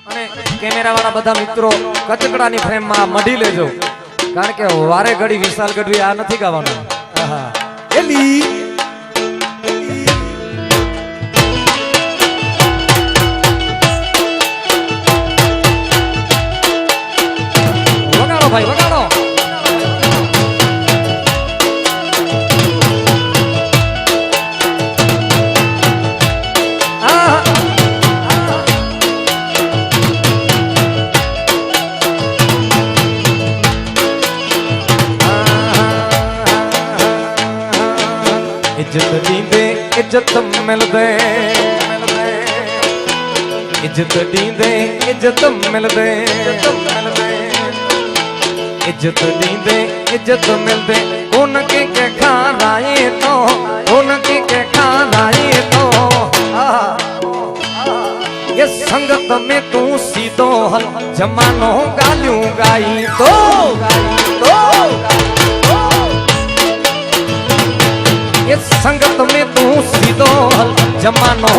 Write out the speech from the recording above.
અને કેમેરા વાળા બધા મિત્રો કચકડાની ફ્રેમમાં મઢી લેજો, કારણ કે વારે ઘડી વિશાલ ગઢવી આ નથી ગાવાનું. આહા એલી વગાડો ભાઈ વગાડો. इज्जत दींदे इज्जत मिलदे, इज्जत दींदे इज्जत मिलदे, इज्जत दींदे इज्जत मिलदे. उनके के खानाए तो उनके के खानाए तो ये संगत में तू सीधो हल जमानो गालियों गाई तो ये संगत में तू सीधो हल जमानो